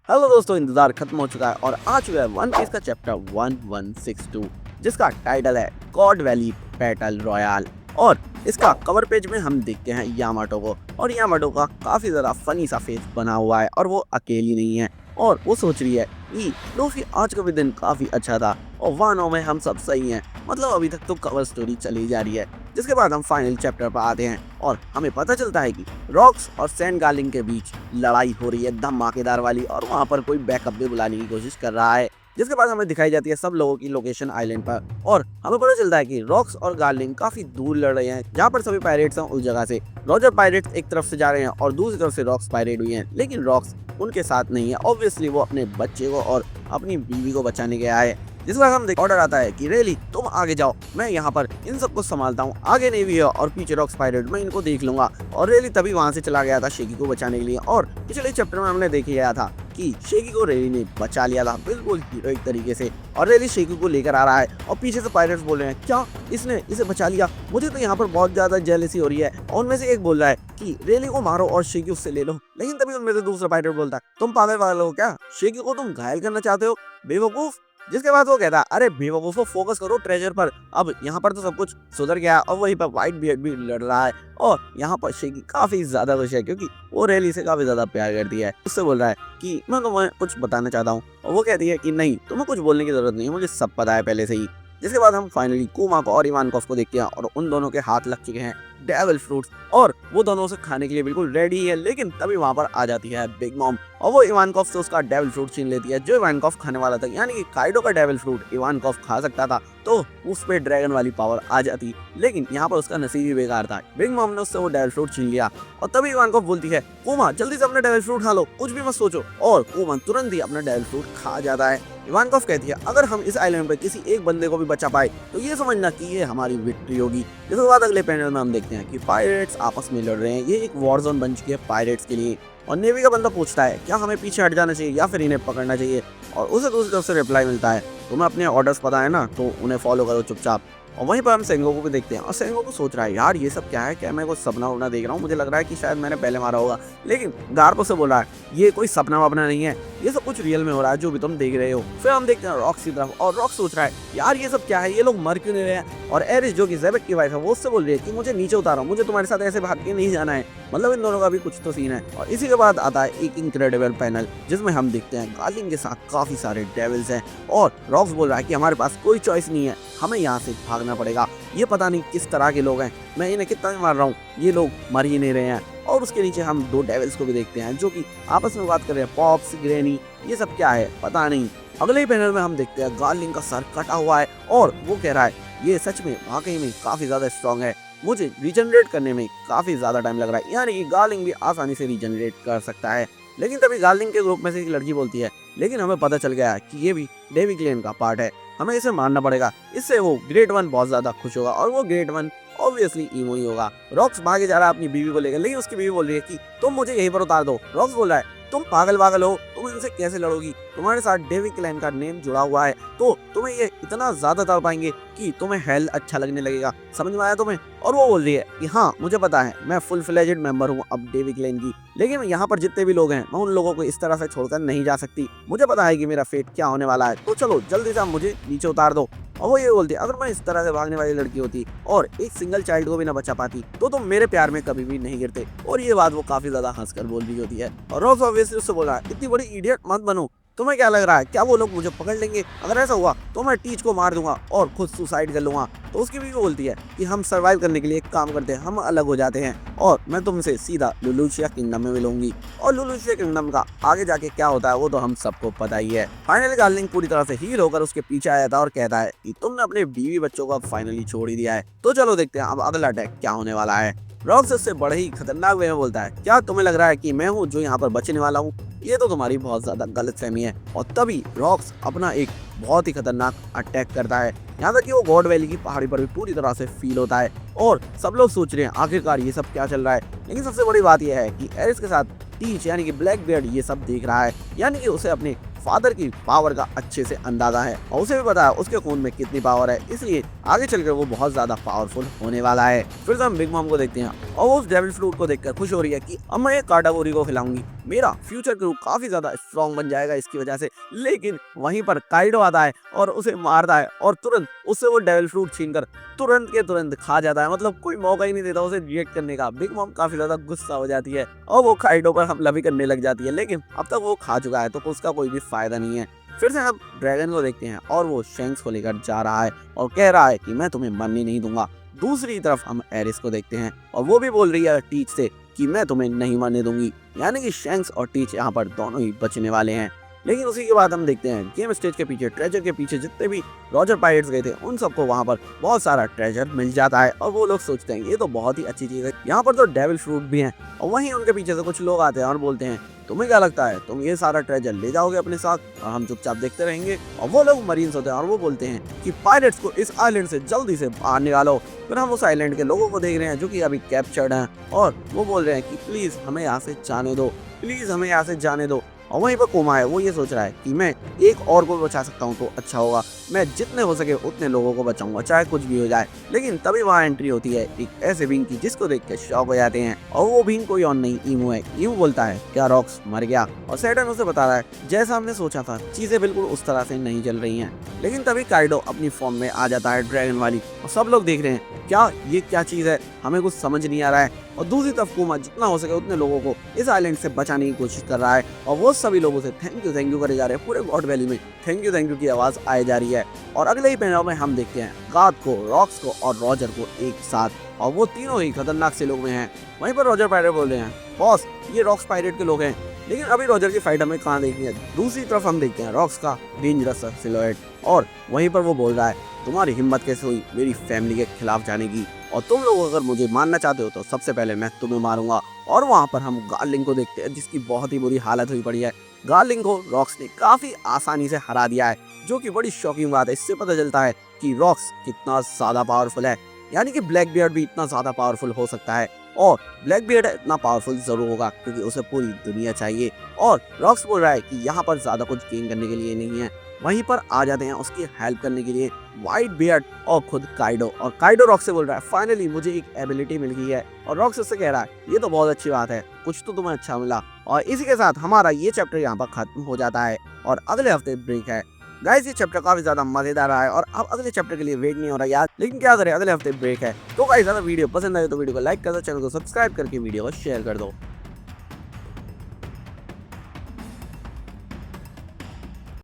Hello दोस्तों, इंतजार खत्म हो चुका है और आ चुका है वन पीस का चैप्टर 1162 जिसका टाइटल है गॉड वैली बैटल रॉयल। और इसका कवर पेज में हम देखते हैं यामाटो को, और यामाटो का काफी ज्यादा फनी सा फेस बना हुआ है और वो अकेली नहीं है और वो सोच रही है कि लूफी आज का भी दिन काफी अच्छा था और वानो में हम सब सही हैं। मतलब अभी तक तो कवर स्टोरी चली जा रही है। जिसके बाद हम फाइनल चैप्टर पर आते हैं और हमें पता चलता है कि रॉक्स और सैंड गार्लिंग के बीच लड़ाई हो रही है धमाकेदार वाली, और वहां पर कोई बैकअप भी बुलाने की कोशिश कर रहा है। जिसके बाद हमें दिखाई जाती है सब लोगों की लोकेशन आइलैंड पर, और हमें पता चलता है कि रॉक्स और गार्लिंग काफी दूर लड़ रहे हैं जहाँ पर सभी पायरेट्स हैं उस जगह से। रॉजर पायरेट्स एक तरफ से जा रहे हैं और दूसरी तरफ से रॉक्स पायरेट हुई हैं, लेकिन रॉक्स उनके साथ नहीं है। ऑब्वियसली वो अपने बच्चे को और अपनी बीवी को बचाने गया है। जिस बार हम ऑर्डर आता है कि रेली तुम आगे जाओ, मैं यहाँ पर इन सबको संभालता हूँ, आगे नेवी है और पीछे रॉक्स पायरेट, मैं इनको देख लूंगा। और रेली तभी वहां से चला गया था शेकी को बचाने के लिए। और पिछले चैप्टर में हमने देख लिया था कि शेकी को रेली ने बचा लिया था बिल्कुल हीरोइक तरीके से, और रेली शेकी को लेकर आ रहा है और पीछे से पायरेट्स बोल रहे हैं क्या इसने इसे बचा लिया, मुझे तो यहाँ पर बहुत ज्यादा जेलसी हो रही है। और उनमें से एक बोल रहा है कि रेली को मारो और शेकी उससे ले लो, लेकिन तभी उनमें से दूसरा पायरेट बोलता है तुम पागल वाले हो क्या, शेकी को तुम घायल करना चाहते हो बेवकूफ। जिसके बाद वो कहता है अरे बेवकूफो फोकस करो ट्रेजर पर, अब यहाँ पर तो सब कुछ सुधर गया है। और वहीं पर व्हाइट बियर्ड भी लड़ रहा है और यहाँ पर शेकी काफी ज्यादा खुश है क्योंकि वो रेली से काफी ज्यादा प्यार करती है। उससे बोल रहा है कि मैं तुम्हें कुछ बताना चाहता हूँ, और वो कहती है कि नहीं तुम्हें कुछ बोलने की जरूरत नहीं है, मुझे सब पता है पहले से ही। जिसके बाद हम फाइनली कुमा को और इवानकोफ को देखते हैं और उन दोनों के हाथ लग चुके हैं डेविल फ्रूट्स, और वो दोनों उसे खाने के लिए बिल्कुल रेडी है। लेकिन तभी वहां पर आ जाती है बिग मॉम और वो इवानकोफ से उसका डेविल फ्रूट छीन लेती है जो इवानकोफ खाने वाला था। यानी कि काइडो का डेविल फ्रूट इवानकोफ खा सकता था तो उस पे ड्रैगन वाली पावर आ जाती, लेकिन यहाँ पर उसका नसीब ही बेकार था। बिग मॉम ने उससे वो डेविल फ्रूट छीन लिया और तभी इवानकोफ बोलती है कुमा जल्दी से अपना डेविल फ्रूट खा लो, कुछ भी मत सोचो। और कुमा तुरंत ही अपना डेविल फ्रूट खा जाता है। इवानकोफ कहती है अगर हम इस आइलैंड पे किसी एक बंदे को भी बचा पाए तो ये समझना कि ये हमारी विक्ट्री होगी। इसके बाद अगले पैनल में हम देखते हैं कि पायरेट्स आपस में लड़ रहे हैं। ये एक वॉर जोन बन चुकी है पायरेट्स के लिए, और नेवी का बंदा पूछता है क्या हमें पीछे हट जाना चाहिए या फिर इन्हें पकड़ना चाहिए, और उसे दूसरी तरफ से रिप्लाई मिलता है तुम्हें अपने ऑर्डर्स पता है ना, तो उन्हें फॉलो करो चुपचाप। और वहीं पर हम सेंगोकू को देखते हैं और सेंगोकू सोच रहा है यार ये सब क्या है, क्या मैं कुछ सपना वपना देख रहा हूँ, मुझे लग रहा है कि शायद मैंने पहले मारा होगा। लेकिन गार्पो से बोल रहा है ये कोई सपना वपना नहीं है, ये सब कुछ रियल में हो रहा है जो भी तुम देख रहे हो। फिर हम देखते हैं रॉक्स की तरफ और रॉक्स सोच रहा है यार ये सब क्या है, ये लोग मर क्यों नहीं रहे हैं। और एरिस जो कि ज़ेबेक की वाइफ है वो उससे बोल रही है कि मुझे नीचे उतारो, मुझे तुम्हारे साथ ऐसे भाग के नहीं जाना है। मतलब इन दोनों का भी कुछ तो सीन है। और इसी के बाद आता है एक इनक्रेडिबल पैनल जिसमें हम देखते हैं गार्लिंग के साथ काफी सारे डेविल्स हैं और रॉक्स बोल रहा है कि हमारे पास कोई चॉइस नहीं है, हमें यहाँ से भागना पड़ेगा। ये पता नहीं किस तरह के लोग हैं, मैं इन्हें कितना भी मार रहा हूँ ये लोग मर ही नहीं रहे हैं। और उसके नीचे हम दो डेविल्स को भी देखते हैं जो कि आपस में बात कर रहे हैं, पॉप्स ग्रैनी ये सब क्या है पता नहीं। अगले ही पैनल में हम देखते हैं गार्लिंग का सर कटा हुआ है और वो कह रहा है ये सच में वाकई में काफी ज्यादा स्ट्रॉन्ग है, मुझे रिजनरेट करने में काफी ज्यादा टाइम लग रहा है। यानी कि गार्लिंग भी आसानी से रिजनरेट कर सकता है। लेकिन तभी गार्लिंग के ग्रुप में से एक लड़की बोलती है लेकिन हमें पता चल गया है कि ये भी डेवी क्लेन का पार्ट है, हमें इसे मारना पड़ेगा, इससे वो ग्रेट वन बहुत ज्यादा खुश होगा और वो ग्रेट वन ऑब्वियसली ईमो ही होगा। रॉक्स भागे जा रहा है अपनी बीवी को लेकर, लेकिन उसकी बीवी बोल रही है कि तुम मुझे यहीं पर उतार दो। रॉक्स बोल रहा है तुम पागल हो, तुम इनसे कैसे लड़ोगी, तुम्हारे साथ डेविड क्लैन का नेम जुड़ा हुआ है तो तुम्हें ये इतना ज्यादा तड़ पाएंगे कि तुम्हें हेल अच्छा लगने लगेगा, समझ में आया तुम्हें। और वो बोल रही है कि हाँ मुझे पता है मैं फुल फ्लेजेड मेंबर हूँ अब डेविड क्लैन की, लेकिन यहाँ पर जितने भी लोग हैं मैं उन लोगों को इस तरह से छोड़कर नहीं जा सकती, मुझे पता है कि मेरा फेट क्या होने वाला है, तो चलो जल्दी से मुझे नीचे उतार दो। और वो ये बोलती है अगर मैं इस तरह से भागने वाली लड़की होती और एक सिंगल चाइल्ड को भी ना बचा पाती तो तुम मेरे प्यार में कभी भी नहीं गिरते। और ये बात वो काफी ज्यादा हंसकर बोल रही होती है। और रॉक्स ऑब्वियसली उससे बोल रहा है इतनी बड़ी इडियट मत बनो, तुम्हें क्या लग रहा है क्या वो लोग मुझे पकड़ लेंगे, अगर ऐसा हुआ तो मैं टीच को मार दूंगा और खुद सुसाइड कर लूंगा। तो उसकी भी बोलती है कि हम सर्वाइव करने के लिए एक काम करते हैं, हम अलग हो जाते हैं और मैं तुमसे सीधा लुलुशिया किंगडम में मिलूंगी। और लुलुशिया किंगडम का आगे जाके क्या होता है वो तो हम सबको पता ही है। फाइनली गार्लिंग पूरी तरह से हील होकर उसके पीछे आया था और कहता है कि तुमने अपने बीवी बच्चों को फाइनली छोड़ ही दिया है, तो चलो देखते हैं अब अगला अटैक क्या होने वाला है। रॉक्स उससे बड़े ही खतरनाक वे में बोलता है क्या तुम्हें लग रहा है कि मैं हूँ जो यहाँ पर बचने वाला हूँ, ये तो तुम्हारी बहुत ज्यादा गलतफहमी है। और तभी रॉक्स अपना एक बहुत ही खतरनाक अटैक करता है, यहाँ तक कि वो गॉड वैली की पहाड़ी पर भी पूरी तरह से फील होता है। और सब लोग सोच रहे हैं आखिरकार ये सब क्या चल रहा है, लेकिन सबसे बड़ी बात यह है कि एरिस के साथ टीच यानी कि ब्लैक बियर्ड ये सब देख रहा है, यानी कि उसे अपने फादर की पावर का अच्छे से अंदाजा है और उसे भी पता है उसके खून में कितनी पावर है, इसलिए आगे चलकर वो बहुत ज्यादा पावरफुल होने वाला है। फिर हम बिग मॉम को देखते हैं और वो उस डेविल फ्रूट को देखकर खुश हो रही है कि अब मैं काटागोरी को खिलाऊंगी, मेरा फ्यूचर क्रू काफी ज्यादा स्ट्रॉन्ग बन जाएगा इसकी वजह से। लेकिन वहीं पर काइडो आता है और उसे मारता है और तुरंत उससे वो डेविल फ्रूट छीनकर तुरंत के तुरंत खा जाता है, मतलब कोई मौका ही नहीं देता उसे रिएक्ट करने का। बिग मॉम काफी ज्यादा गुस्सा हो जाती है और वो काइडो पर हमला भी करने लग जाती है, लेकिन अब तक वो खा चुका है तो उसका कोई भी फायदा नहीं है। फिर से हम ड्रैगन को देखते हैं और वो शैंक्स को लेकर जा रहा है और कह रहा है कि मैं तुम्हें मरने नहीं दूंगा। दूसरी तरफ हम एरिस को देखते हैं और वो भी बोल रही है टीच से कि मैं तुम्हें नहीं मरने दूंगी, यानी कि शैंक्स और टीच यहाँ पर दोनों ही बचने वाले हैं। लेकिन उसी के बाद हम देखते हैं गेम स्टेज के पीछे, ट्रेजर के पीछे जितने भी रॉजर पायरेट्स गए थे उन सबको वहाँ पर बहुत सारा ट्रेजर मिल जाता है और वो लोग सोचते हैं ये तो बहुत ही अच्छी चीज़ है, यहाँ पर तो डेविल फ्रूट भी हैं। और वहीं उनके पीछे से कुछ लोग आते हैं और बोलते हैं तुम्हें क्या लगता है तुम ये सारा ट्रेजर ले जाओगे अपने साथ और हम चुपचाप देखते रहेंगे। और वो लोग मरीन्स होते हैं और वो बोलते हैं कि पायरेट्स को इस आइलैंड से जल्दी से बाहर निकालो। फिर हम उस आइलैंड के लोगों को देख रहे हैं जो कि अभी कैप्चर्ड हैं और वो बोल रहे हैं कि प्लीज हमें यहाँ से जाने दो, प्लीज हमें यहाँ से जाने दो। और वहीं पर कोमा है, वो ये सोच रहा है कि मैं एक और को बचा सकता हूँ तो अच्छा होगा, मैं जितने हो सके उतने लोगों को बचाऊंगा चाहे कुछ भी हो जाए। लेकिन तभी वहाँ एंट्री होती है एक ऐसे बींग की जिसको देख के शॉक हो जाते हैं और वो बींग कोई और नहीं ईमू है। ईमू बोलता है क्या रॉक्स मर गया? और सैटर्न उसे बता रहा है जैसा हमने सोचा था चीजें बिल्कुल उस तरह से नहीं चल रही हैं। लेकिन तभी काइडो अपनी फॉर्म में आ जाता है ड्रैगन वाली और सब लोग देख रहे हैं क्या ये क्या चीज है, हमें कुछ समझ नहीं आ रहा है। और दूसरी तरफ कोमा जितना हो सके उतने लोगों को इस आइलैंड से बचाने की कोशिश कर रहा है और वो सभी लोगों से थैंक यू करे जा रहे हैं। पूरे गॉड वैली में थैंक यू की आवाज आए जा रही है। और अगले ही पैनल में हम देखते हैं गाद को, रॉक्स को और रॉजर को एक साथ और वो तीनों ही खतरनाक से लोग में हैं। वहीं पर रॉजर पायरेट बोल रहे हैं बॉस ये रॉक्स पायरेट के लोग हैं, लेकिन अभी रॉजर की फाइट हमें कहाँ देखनी है। दूसरी तरफ हम देखते हैं रॉक्स का डेंजरस सिलुएट और वहीं पर वो बोल रहा है तुम्हारी हिम्मत कैसे हुई मेरी फैमिली के खिलाफ जाने की, और तुम लोग अगर मुझे मारना चाहते हो तो सबसे पहले मैं तुम्हें मारूंगा। और वहाँ पर हम गार्लिंग को देखते हैं जिसकी बहुत ही बुरी हालत हुई पड़ी है। गार्लिंग को रॉक्स ने काफी आसानी से हरा दिया है, जो कि बड़ी शॉकिंग बात है। इससे पता चलता है कि रॉक्स कितना ज्यादा पावरफुल है, यानी कि ब्लैक बियर्ड भी इतना ज्यादा पावरफुल हो सकता है। और ब्लैक बियर्ड इतना पावरफुल जरूर होगा क्योंकि उसे पूरी दुनिया चाहिए। और रॉक्स बोल रहा है कि यहाँ पर ज्यादा कुछ गेन करने के लिए नहीं है। वहीं पर आ जाते हैं उसकी हेल्प करने के लिए व्हाइट बियर्ड और खुद काइडो। और काइडो रॉक्स से बोल रहा है फाइनली मुझे एक एबिलिटी मिल गई है। और रॉक्स उससे कह रहा है ये तो बहुत अच्छी बात है, कुछ तो तुम्हें अच्छा मिला। और इसी के साथ हमारा ये चैप्टर यहाँ पर खत्म हो जाता है और अगले हफ्ते ब्रेक है। गाइस ये चैप्टर काफी ज्यादा मजेदार रहा है और अब अगले चैप्टर के लिए वेट नहीं हो रहा यार, लेकिन क्या करें अगले हफ्ते ब्रेक है। तो गाइस अगर वीडियो पसंद आए तो वीडियो को लाइक कर दो, चैनल को सब्सक्राइब करके वीडियो को शेयर कर दो।